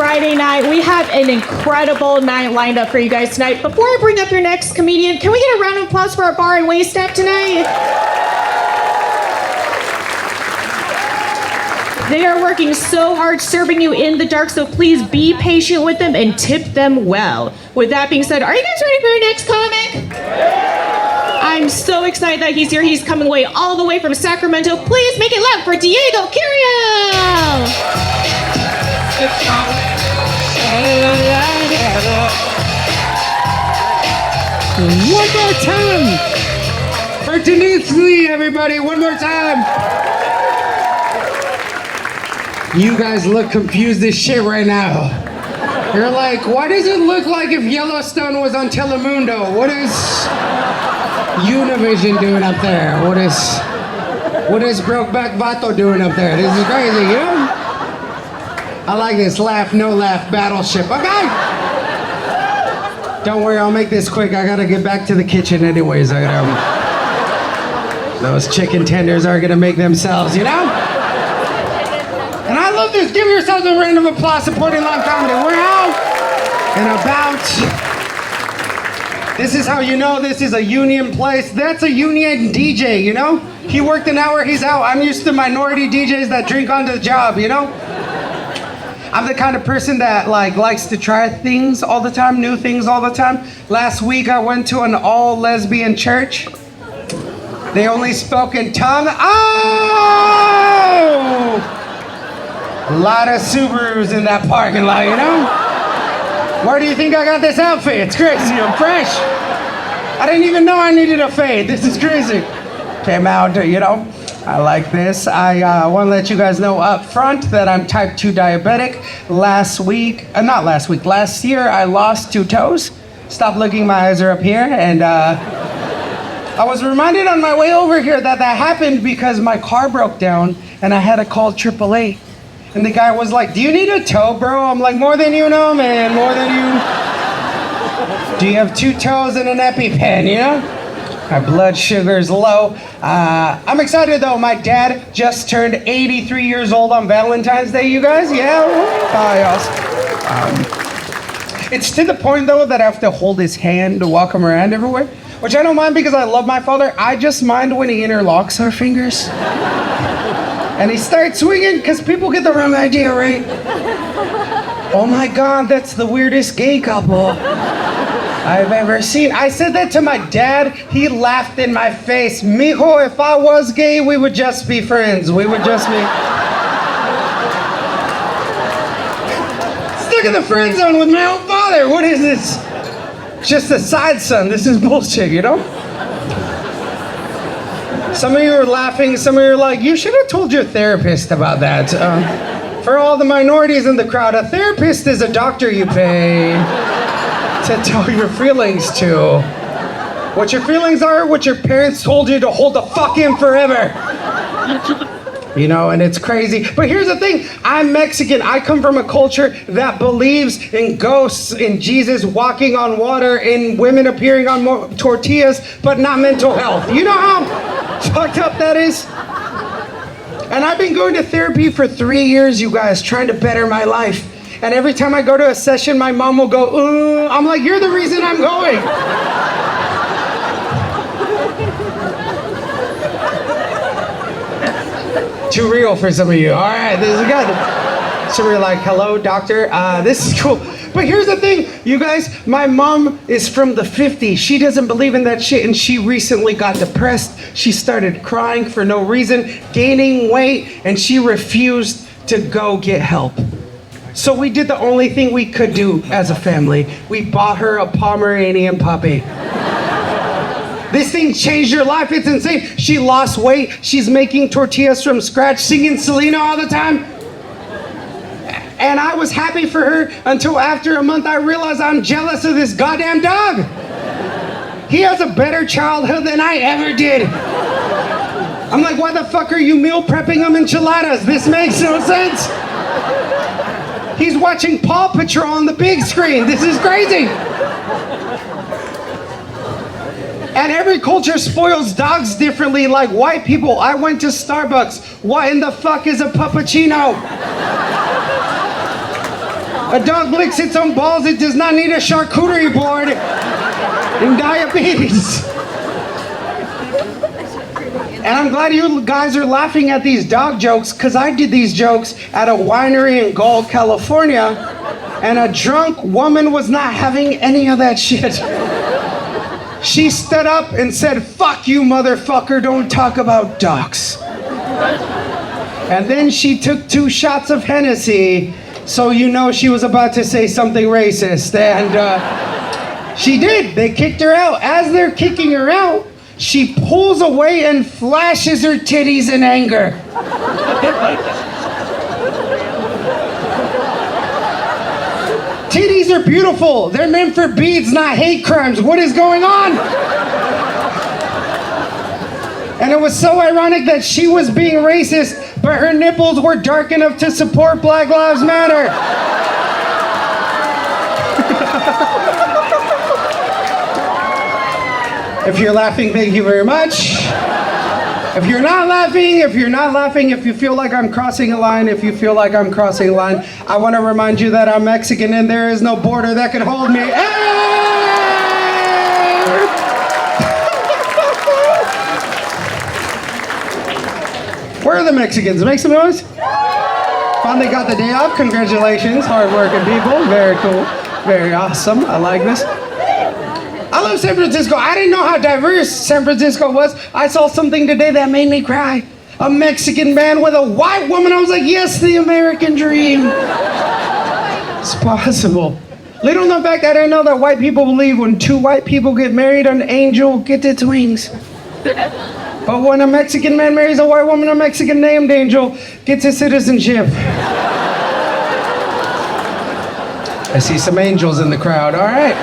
Friday night. We have an incredible night lined up for you guys tonight. Before I bring up your next comedian, can we get a round of applause for our bar and wait staff tonight? They are working so hard serving you in the dark, so please be patient with them and tip them well. With that being said, are you guys ready for your next comic? I'm so excited that he's here. He's coming away all the way from Sacramento. Please make it loud for Diego Curiel. One more time for Denise Lee, everybody. One more time. You guys look confused as shit right now. You're like, why does it look like if Yellowstone was on Telemundo? What is Univision doing up there? What is Brokeback Vato doing up there? This is crazy, you know? I like this laugh, no laugh battleship. Okay? Don't worry, I'll make this quick. I gotta get back to the kitchen anyways. Those chicken tenders are gonna make themselves, you know? And I love this. Give yourselves a round of applause supporting live comedy. We're out and about. This is how you know this is a union place. That's a union DJ, you know? He worked an hour, he's out. I'm used to minority DJs that drink on the job, you know? I'm the kind of person that likes to try things all the time, new things all the time. Last week I went to an all lesbian church. They only spoke in tongue. Oh! A lot of Subarus in that parking lot, you know? Where do you think I got this outfit? It's crazy, I'm fresh. I didn't even know I needed a fade. This is crazy. Came out, you know, I like this. I want to let you guys know up front that I'm type 2 diabetic. Last year I lost 2 toes. Stop looking, my eyes are up here. And I was reminded on my way over here that happened because my car broke down and I had to call AAA. And the guy was like, do you need a tow, bro? I'm like, more than you know, man, more than you. Do you have 2 toes and an EpiPen, you know? My blood sugar's low. I'm excited though, my dad just turned 83 years old on Valentine's Day, you guys, yeah? It's to the point though that I have to hold his hand to walk him around everywhere, which I don't mind because I love my father. I just mind when he interlocks our fingers. And he starts swinging because people get the wrong idea, right? Oh my God, that's the weirdest gay couple I've ever seen. I said that to my dad. He laughed in my face. Mijo, if I was gay, we would just be friends. We would just be stuck in the friend zone with my own father. What is this? Just a side son. This is bullshit, you know? Some of you are laughing, some of you are like, you should have told your therapist about that. For all the minorities in the crowd, a therapist is a doctor you pay to tell your feelings to. What your feelings are, what your parents told you to hold the fuck in forever. You know, and it's crazy. But here's the thing, I'm Mexican. I come from a culture that believes in ghosts, in Jesus walking on water, in women appearing on tortillas, but not mental health. You know how fucked up that is? And I've been going to therapy for 3 years, you guys, trying to better my life. And every time I go to a session, my mom will go, ooh. I'm like, you're the reason I'm going. Too real for some of you. All right, this is good. So we're like, hello, doctor. This is cool. But here's the thing, you guys, my mom is from the 50s. She doesn't believe in that shit, and she recently got depressed. She started crying for no reason, gaining weight, and she refused to go get help. So we did the only thing we could do as a family. We bought her a Pomeranian puppy. This thing changed your life, it's insane. She lost weight, she's making tortillas from scratch, singing Selena all the time. And I was happy for her until after a month I realized I'm jealous of this goddamn dog. He has a better childhood than I ever did. I'm like, why the fuck are you meal prepping him enchiladas? This makes no sense. He's watching Paw Patrol on the big screen. This is crazy. And every culture spoils dogs differently, like white people. I went to Starbucks. What in the fuck is a puppuccino? A dog licks its own balls, it does not need a charcuterie board and diabetes. And I'm glad you guys are laughing at these dog jokes, because I did these jokes at a winery in Galt, California, and a drunk woman was not having any of that shit. She stood up and said, "Fuck you, motherfucker, don't talk about dogs." And then she took 2 shots of Hennessy, so you know she was about to say something racist, and she did. They kicked her out. As they're kicking her out, she pulls away and flashes her titties in anger. Titties are beautiful. They're meant for beads, not hate crimes. What is going on? And it was so ironic that she was being racist, but her nipples were dark enough to support Black Lives Matter. If you're laughing, thank you very much. If you're not laughing, if you feel like I'm crossing a line, I want to remind you that I'm Mexican and there is no border that can hold me. Where are the Mexicans? Make some noise. Finally got the day off. Congratulations, hardworking people. Very cool. Very awesome. I like this. I love San Francisco. I didn't know how diverse San Francisco was. I saw something today that made me cry. A Mexican man with a white woman. I was like, yes, the American dream. It's possible. Little known fact, I didn't know that white people believe when 2 white people get married, an angel gets its wings. But when a Mexican man marries a white woman, a Mexican named Angel gets his citizenship. I see some angels in the crowd. All right.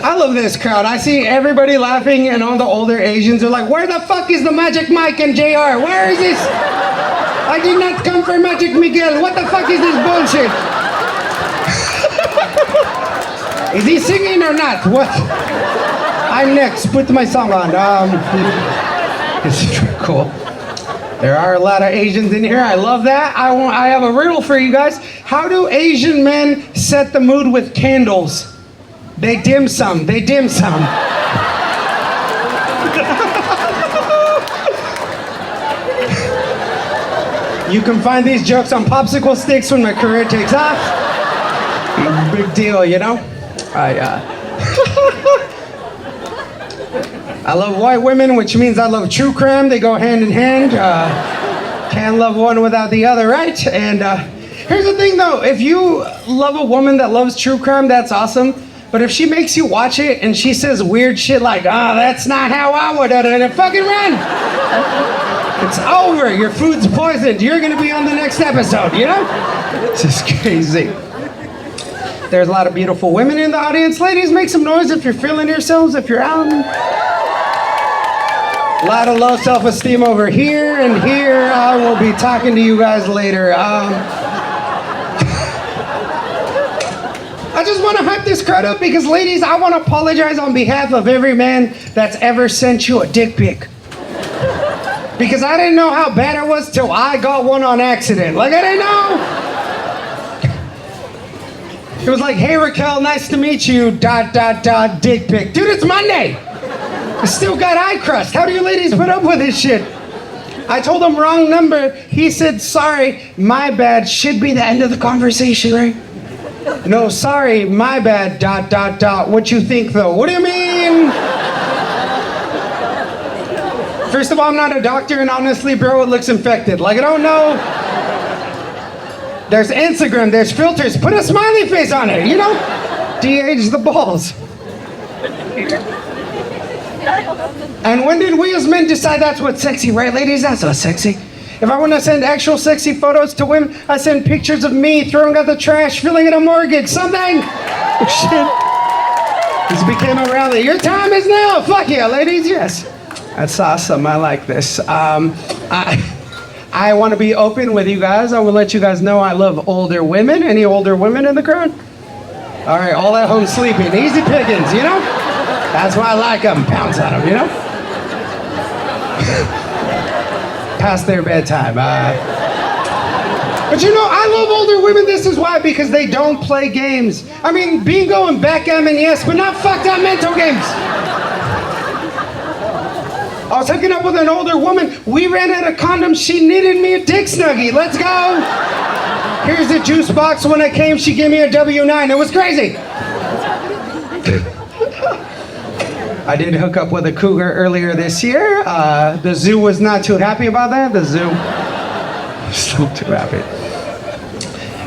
I love this crowd. I see everybody laughing, and all the older Asians are like, where the fuck is the Magic Mike and JR? Where is this? I did not come for Magic Miguel. What the fuck is this bullshit? Is he singing or not? What? I'm next. Put my song on. It's cool. There are a lot of Asians in here. I love that. I have a riddle for you guys. How do Asian men set the mood with candles? They dim sum. They dim sum. You can find these jokes on popsicle sticks when my career takes off. Big deal, you know? I love white women, which means I love true crime. They go hand in hand. Can't love one without the other, right? And here's the thing, though. If you love a woman that loves true crime, that's awesome. But if she makes you watch it and she says weird shit like, that's not how I would have done it, fucking run. It's over. Your food's poisoned. You're going to be on the next episode, you know? It's just crazy. There's a lot of beautiful women in the audience. Ladies, make some noise if you're feeling yourselves, if you're out. A lot of low self-esteem over here and here. I will be talking to you guys later. I just want to hype this crowd up because, ladies, I want to apologize on behalf of every man that's ever sent you a dick pic. Because I didn't know how bad it was till I got one on accident. Like, I didn't know. It was like, hey, Raquel, nice to meet you, ... dick pic. Dude, it's Monday. I still got eye crust. How do you ladies put up with this shit? I told him wrong number. He said, sorry, my bad. Should be the end of the conversation, right? No, sorry, my bad, ... What you think, though? What do you mean? First of all, I'm not a doctor, and honestly, bro, it looks infected. Like, I don't know. There's Instagram, there's filters. Put a smiley face on it, you know? De-age the balls. And when did we as men decide that's what's sexy, right, ladies? That's what's sexy. If I want to send actual sexy photos to women, I send pictures of me throwing out the trash, filling in a mortgage, something. Oh, shit. This became a rally. Your time is now. Fuck yeah, ladies, yes. That's awesome. I like this. I want to be open with you guys. I will let you guys know I love older women. Any older women in the crowd? All right, all at home sleeping. Easy pickings, you know? That's why I like them. Pounce on them, you know? Past their bedtime. But I love older women. This is why, because they don't play games. I mean, bingo and backgammon, yes, but not fucked up mental games. I was hooking up with an older woman. We ran out of condoms. She knitted me a dick snuggie. Let's go. Here's the juice box. When I came, she gave me a W9. It was crazy. I did hook up with a cougar earlier this year. The zoo was not too happy about that. The zoo was not too happy.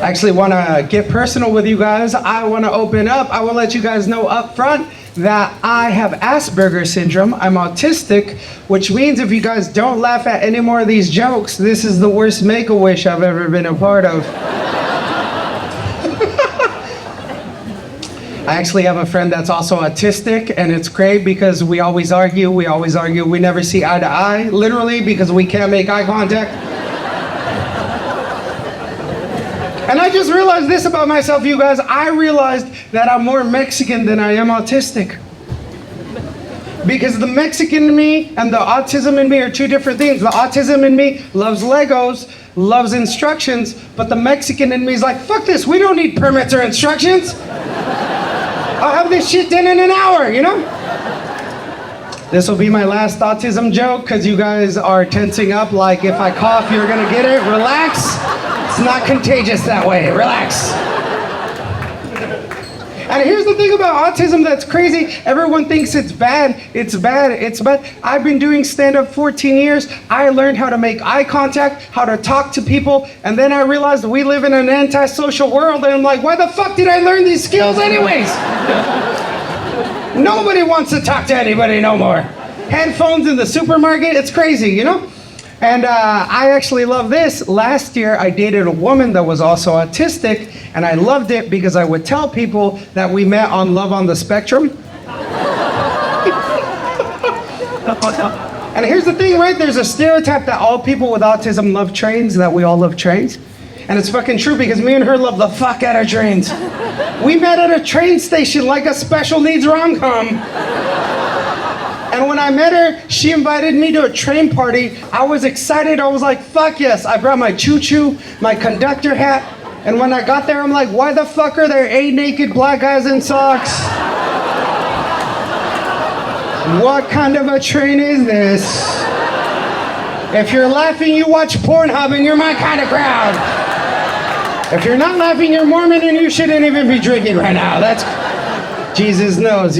I actually want to get personal with you guys. I want to open up. I will let you guys know up front that I have Asperger's syndrome. I'm autistic, which means if you guys don't laugh at any more of these jokes, this is the worst Make-A-Wish I've ever been a part of. I actually have a friend that's also autistic, and it's great because we always argue. We never see eye to eye, literally, because we can't make eye contact. And I just realized this about myself, you guys. I realized that I'm more Mexican than I am autistic. Because the Mexican in me and the autism in me are two different things. The autism in me loves Legos, loves instructions, but the Mexican in me is like, fuck this, we don't need permits or instructions. I'll have this shit done in an hour, This will be my last autism joke, because you guys are tensing up like if I cough, you're gonna get it. Relax. It's not contagious that way. Relax. And here's the thing about autism that's crazy. Everyone thinks it's bad. It's bad. It's bad. I've been doing stand-up 14 years. I learned how to make eye contact, how to talk to people, and then I realized we live in an antisocial world, and I'm like, why the fuck did I learn these skills anyways? Nobody wants to talk to anybody no more. Headphones in the supermarket, it's crazy, And I actually love this. Last year, I dated a woman that was also autistic, and I loved it because I would tell people that we met on Love on the Spectrum. And here's the thing, right? There's a stereotype that all people with autism love trains, that we all love trains. And it's fucking true, because me and her love the fuck out of trains. We met at a train station like a special needs rom-com. And when I met her, she invited me to a train party. I was excited. I was like, fuck yes. I brought my choo-choo, my conductor hat. And when I got there, I'm like, why the fuck are there 8 naked black guys in socks? What kind of a train is this? If you're laughing, you watch Pornhub and you're my kind of crowd. If you're not laughing, you're Mormon and you shouldn't even be drinking right now. That's... Jesus knows,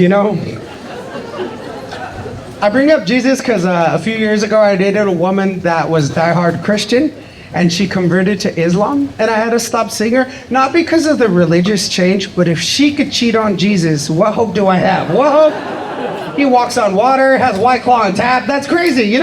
I bring up Jesus because a few years ago I dated a woman that was diehard Christian, and she converted to Islam, and I had to stop seeing her, not because of the religious change, but if she could cheat on Jesus, what hope do I have? What hope? He walks on water, has White Claw on tap. That's crazy,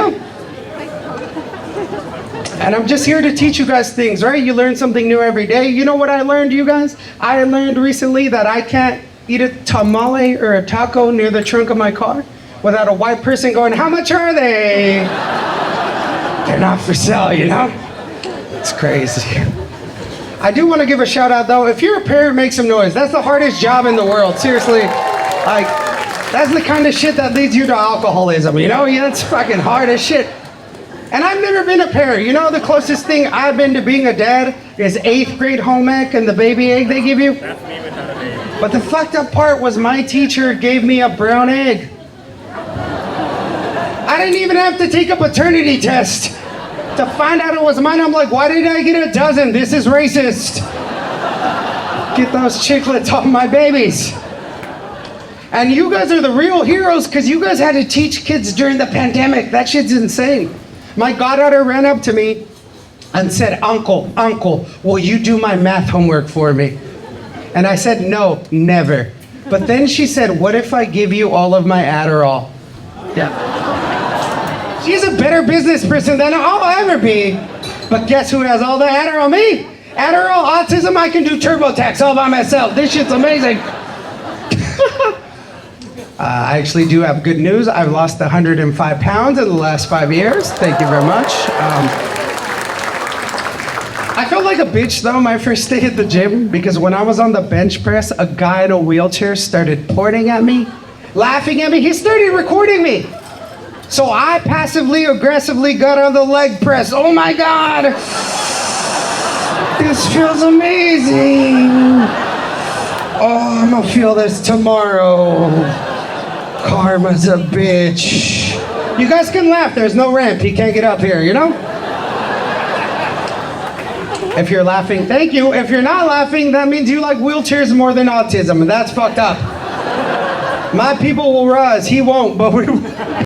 And I'm just here to teach you guys things, right? You learn something new every day. You know what I learned, you guys? I learned recently that I can't eat a tamale or a taco near the trunk of my car without a white person going, how much are they? They're not for sale, It's crazy. I do want to give a shout out though. If you're a parent, make some noise. That's the hardest job in the world, seriously. That's the kind of shit that leads you to alcoholism, That's fucking hard as shit. And I've never been a parent. The closest thing I've been to being a dad is 8th grade home ec and the baby egg they give you. That's me without an egg. But the fucked up part was my teacher gave me a brown egg. I didn't even have to take a paternity test to find out it was mine. I'm like, why did I get a dozen? This is racist. Get those chiclets off my babies. And you guys are the real heroes because you guys had to teach kids during the pandemic. That shit's insane. My goddaughter ran up to me and said, Uncle, will you do my math homework for me? And I said, no, never. But then she said, what if I give you all of my Adderall? Yeah. She's a better business person than I'll ever be. But guess who has all the Adderall? Me. Adderall, autism, I can do TurboTax all by myself. This shit's amazing. I actually do have good news. I've lost 105 pounds in the last 5 years. Thank you very much. I felt like a bitch though my first day at the gym because when I was on the bench press, a guy in a wheelchair started pointing at me, laughing at me. He started recording me. So I passively aggressively got on the leg press. Oh my God. This feels amazing. Oh, I'm gonna feel this tomorrow. Karma's a bitch. You guys can laugh. There's no ramp. He can't get up here, you know? If you're laughing, thank you. If you're not laughing, that means you like wheelchairs more than autism, and that's fucked up. My people will rise. He won't, but we...